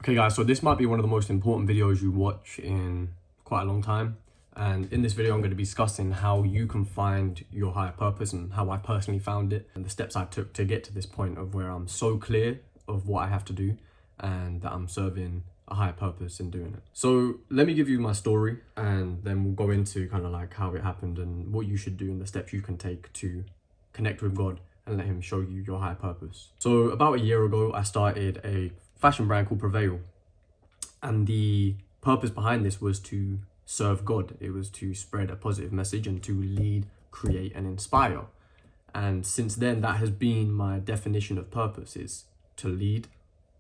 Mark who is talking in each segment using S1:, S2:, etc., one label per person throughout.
S1: Okay guys, so this might be one of the most important videos you watch in quite a long time. And in this video, I'm going to be discussing how you can find your higher purpose and how I personally found it and the steps I took to get to this point of where I'm so clear of what I have to do and that I'm serving a higher purpose in doing it. So let me give you my story and then we'll go into kind of like how it happened and what you should do and the steps you can take to connect with God and let him show you your higher purpose. So about a year ago, I started a fashion brand called Prevail. And the purpose behind this was to serve God. It was to spread a positive message and to lead, create, and inspire. And since then, that has been my definition of purpose, is to lead,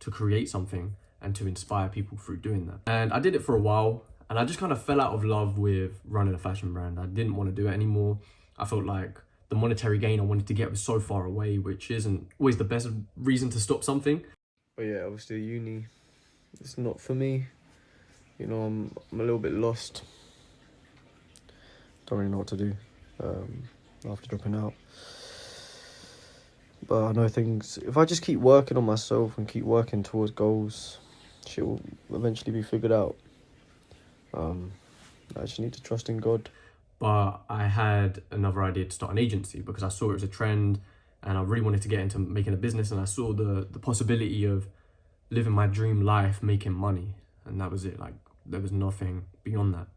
S1: to create something, and to inspire people through doing that. And I did it for a while, and I just kind of fell out of love with running a fashion brand. I didn't want to do it anymore. I felt like the monetary gain I wanted to get was so far away, which isn't always the best reason to stop something.
S2: But yeah, obviously uni, it's not for me. You know, I'm a little bit lost. Don't really know what to do after dropping out. But I know things, if I just keep working on myself and keep working towards goals, shit will eventually be figured out. I just need to trust in God.
S1: But I had another idea to start an agency because I saw it as a trend and I really wanted to get into making a business, and I saw the possibility of living my dream life, making money. And that was it. Like, there was nothing beyond that.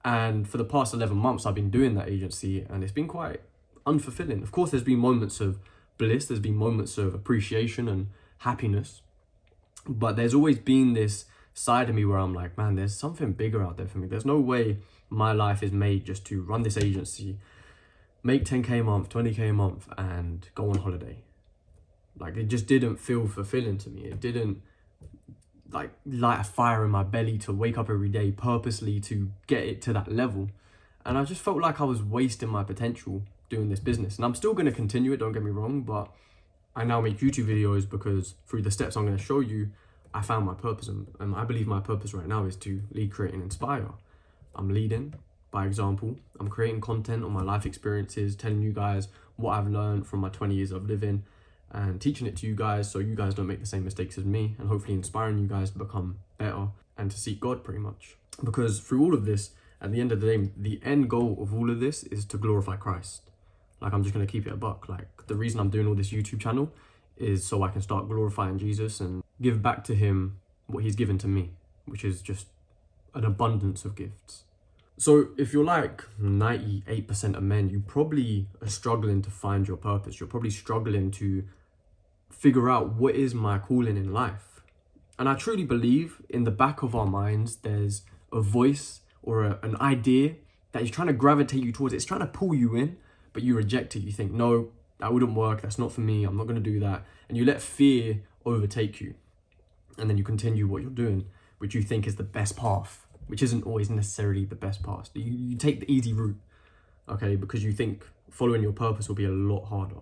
S1: And for the past 11 months, I've been doing that agency and it's been quite unfulfilling. Of course, there's been moments of bliss, there's been moments of appreciation and happiness, but there's always been this side of me where I'm like, man, there's something bigger out there for me. There's no way my life is made just to run this agency, make 10K a month, 20K a month, and go on holiday. Like, it just didn't feel fulfilling to me. It didn't like light a fire in my belly to wake up every day purposely to get it to that level. And I just felt like I was wasting my potential doing this business. And I'm still going to continue it, don't get me wrong, but I now make YouTube videos because through the steps I'm going to show you, I found my purpose. And I believe my purpose right now is to lead, create, and inspire. I'm leading by example. I'm creating content on my life experiences, telling you guys what I've learned from my 20 years of living and teaching it to you guys so you guys don't make the same mistakes as me, and hopefully inspiring you guys to become better and to seek God pretty much. Because through all of this, at the end of the day, the end goal of all of this is to glorify Christ. Like, I'm just going to keep it a buck. Like, the reason I'm doing all this YouTube channel is so I can start glorifying Jesus and give back to him what he's given to me, which is just an abundance of gifts. So if you're like 98% of men, you probably are struggling to find your purpose. You're probably struggling to figure out what is my calling in life. And I truly believe in the back of our minds, there's a voice or an idea that is trying to gravitate you towards it. It's trying to pull you in, but you reject it. You think, no, that wouldn't work. That's not for me. I'm not going to do that. And you let fear overtake you. And then you continue what you're doing, which you think is the best path, which isn't always necessarily the best path. You take the easy route, okay, because you think following your purpose will be a lot harder.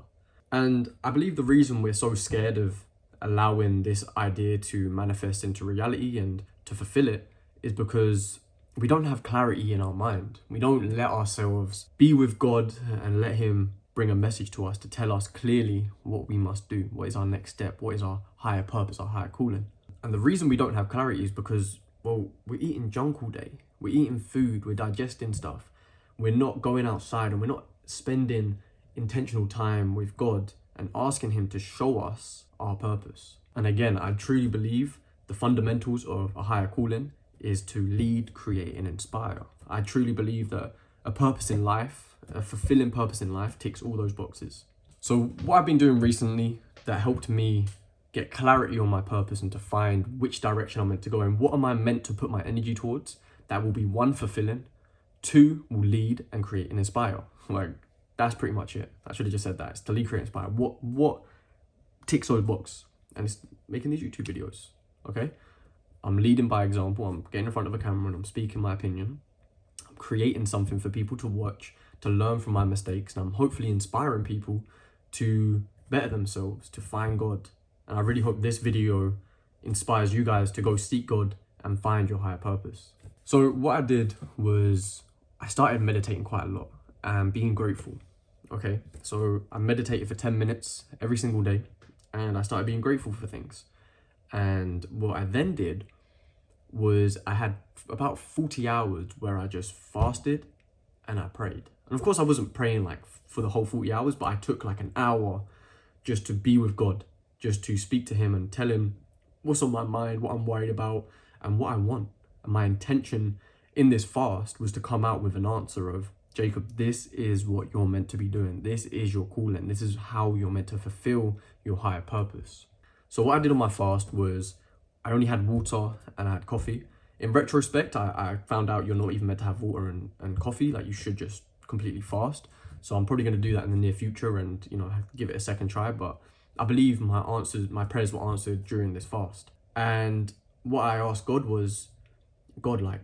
S1: And I believe the reason we're so scared of allowing this idea to manifest into reality and to fulfill it is because we don't have clarity in our mind. We don't let ourselves be with God and let him bring a message to us to tell us clearly what we must do. What is our next step? What is our higher purpose, our higher calling? And the reason we don't have clarity is because, well, we're eating junk all day. We're eating food, we're digesting stuff. We're not going outside and we're not spending intentional time with God and asking him to show us our purpose. And again, I truly believe the fundamentals of a higher calling is to lead, create, and inspire. I truly believe that a purpose in life, a fulfilling purpose in life, ticks all those boxes. So what I've been doing recently that helped me get clarity on my purpose and to find which direction I'm meant to go and what am I meant to put my energy towards, that will be 1, fulfilling, 2, will lead and create and inspire. Like, that's pretty much it. I should have just said that. It's to lead, create, inspire. What ticks those boxes? And it's making these YouTube videos, okay? I'm leading by example. I'm getting in front of a camera and I'm speaking my opinion. I'm creating something for people to watch, to learn from my mistakes. And I'm hopefully inspiring people to better themselves, to find God. And I really hope this video inspires you guys to go seek God and find your higher purpose. So what I did was I started meditating quite a lot and being grateful. Okay, so I meditated for 10 minutes every single day and I started being grateful for things. And what I then did was I had about 40 hours where I just fasted and I prayed. And of course I wasn't praying like for the whole 40 hours, but I took like an hour just to be with God, just to speak to him and tell him what's on my mind, what I'm worried about, and what I want. And my intention in this fast was to come out with an answer of, Jacob, this is what you're meant to be doing. This is your calling. This is how you're meant to fulfill your higher purpose. So what I did on my fast was I only had water and I had coffee. In retrospect, I found out you're not even meant to have water and coffee. Like, you should just completely fast. So I'm probably going to do that in the near future and, you know, give it a second try. But I believe my prayers were answered during this fast. And what I asked God was, God, like,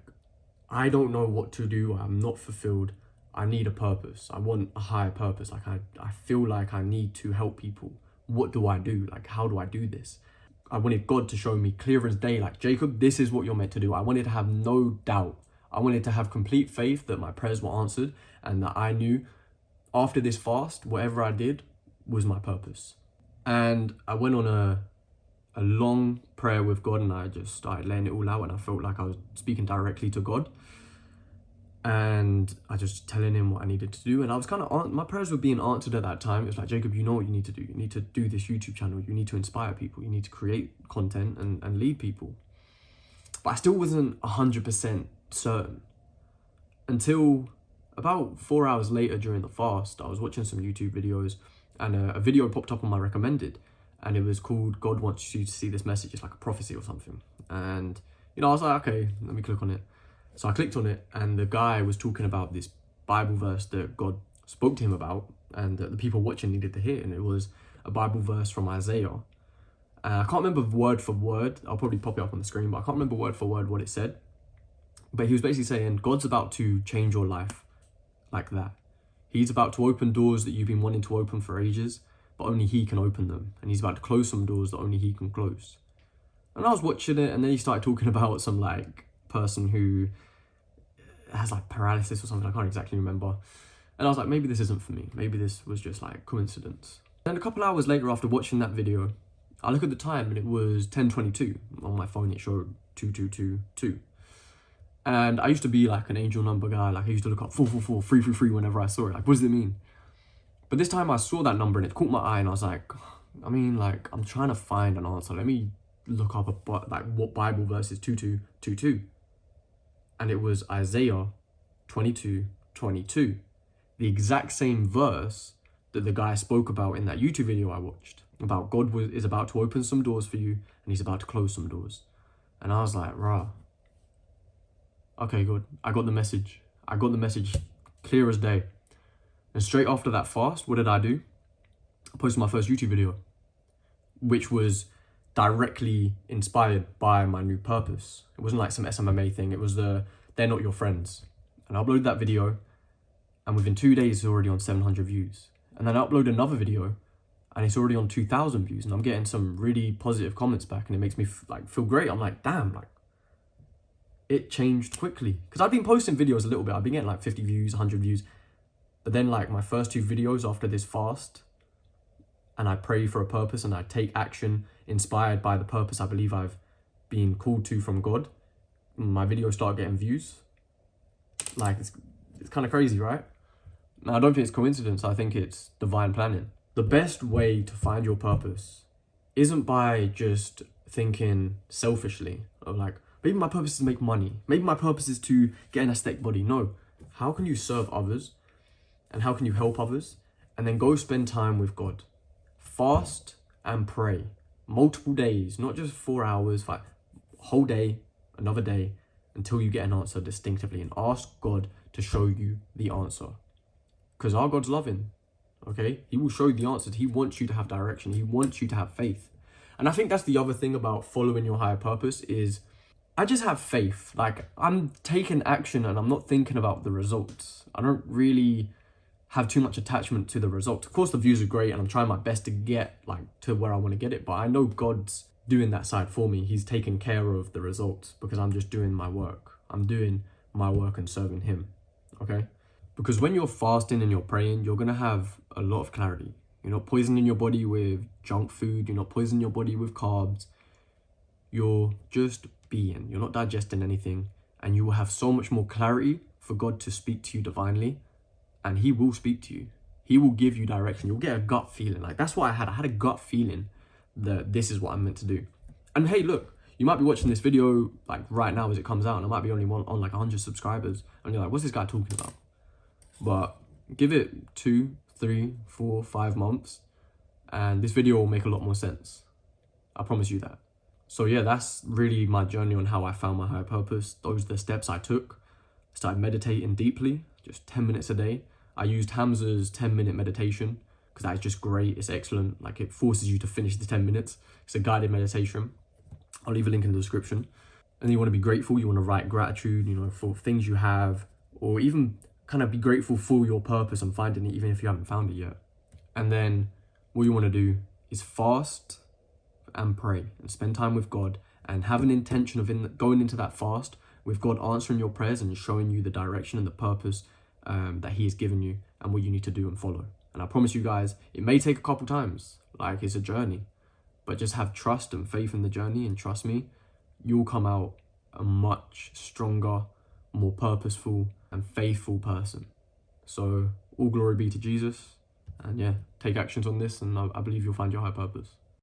S1: I don't know what to do. I'm not fulfilled. I need a purpose. I want a higher purpose. Like, I feel like I need to help people. What do I do? Like, how do I do this? I wanted God to show me clear as day, like, Jacob, this is what you're meant to do. I wanted to have no doubt. I wanted to have complete faith that my prayers were answered and that I knew after this fast, whatever I did was my purpose. And I went on a long prayer with God, and I just started laying it all out, and I felt like I was speaking directly to God. And I just telling him what I needed to do. And I was my prayers were being answered at that time. It was like, Jacob, you know what you need to do. You need to do this YouTube channel. You need to inspire people. You need to create content and lead people. But I still wasn't 100% certain until about 4 hours later during the fast. I was watching some YouTube videos and a video popped up on my recommended. And it was called, God Wants You to See This Message. It's like a prophecy or something. And, you know, I was like, okay, let me click on it. So I clicked on it, and the guy was talking about this Bible verse that God spoke to him about and that the people watching needed to hear. And it was a Bible verse from Isaiah. I can't remember word for word. I'll probably pop it up on the screen, but I can't remember word for word what it said. But he was basically saying, God's about to change your life like that. He's about to open doors that you've been wanting to open for ages, but only he can open them. And he's about to close some doors that only he can close. And I was watching it, and then he started talking about some like person who has like paralysis or something. I can't exactly remember. And I was like, maybe this isn't for me. Maybe this was just like coincidence. And a couple hours later, after watching that video, I look at the time and it was 10:22. On my phone, it showed 2222. And I used to be like an angel number guy. Like, I used to look up 444, 333 whenever I saw it. Like, what does it mean? But this time I saw that number and it caught my eye, and I was like, I mean, like, I'm trying to find an answer. Let me look up like what Bible verse is 2222. And it was Isaiah 22:22, the exact same verse that the guy spoke about in that YouTube video I watched, about God is about to open some doors for you and he's about to close some doors. And I was like, rah, okay, good. I got the message. I got the message clear as day. And straight after that fast, what did I do? I posted my first YouTube video, which was directly inspired by my new purpose. It wasn't like some SMMA thing. It was They're Not Your Friends. And I uploaded that video, and within 2 days it's already on 700 views. And then I upload another video and it's already on 2,000 views, and I'm getting some really positive comments back, and it makes me feel great. I'm like, damn, like, it changed quickly. Because I've been posting videos a little bit. I've been getting like 50 views, 100 views. But then like my first 2 videos after this fast, and I pray for a purpose and I take action inspired by the purpose I believe I've been called to from God, my videos start getting views. Like, it's kind of crazy, right? Now, I don't think it's coincidence. I think it's divine planning. The best way to find your purpose isn't by just thinking selfishly of like, maybe my purpose is to make money. Maybe my purpose is to get an aesthetic body. No. How can you serve others? And how can you help others? And then go spend time with God. Fast and pray. Multiple days, not just 4 hours, whole day, another day, until you get an answer distinctively, and ask God to show you the answer. Because our God's loving, okay? He will show you the answers. He wants you to have direction. He wants you to have faith. And I think that's the other thing about following your higher purpose is I just have faith. Like, I'm taking action and I'm not thinking about the results. I don't really have too much attachment to the results. Of course, the views are great and I'm trying my best to get like to where I want to get it, but I know God's doing that side for me. He's taking care of the results because I'm just doing my work. I'm doing my work and serving him, okay? Because when you're fasting and you're praying, you're going to have a lot of clarity. You're not poisoning your body with junk food. You're not poisoning your body with carbs. you're just being, you're not digesting anything, and you will have so much more clarity for God to speak to you divinely, and he will speak to you. He will give you direction. You'll get a gut feeling. Like, that's what I had. I had a gut feeling that this is what I'm meant to do. And hey, look, you might be watching this video like right now as it comes out, and I might be only on like 100 subscribers, and you're like, what's this guy talking about? But give it 2, 3, 4, 5 months, and this video will make a lot more sense. I promise you that. So yeah, that's really my journey on how I found my higher purpose. Those are the steps I took. I started meditating deeply, just 10 minutes a day. I used Hamza's 10-minute meditation because that is just great. It's excellent. Like, it forces you to finish the 10 minutes. It's a guided meditation. I'll leave a link in the description. And you want to be grateful. You want to write gratitude, you know, for things you have, or even kind of be grateful for your purpose and finding it, even if you haven't found it yet. And then what you want to do is fast and pray and spend time with God, and have an intention of going into that fast with God answering your prayers and showing you the direction and the purpose that he has given you and what you need to do and follow. And I promise you guys, it may take a couple times, like, it's a journey, but just have trust and faith in the journey, and trust me, you'll come out a much stronger, more purposeful and faithful person. So all glory be to Jesus, and yeah, take actions on this, and I believe you'll find your high purpose.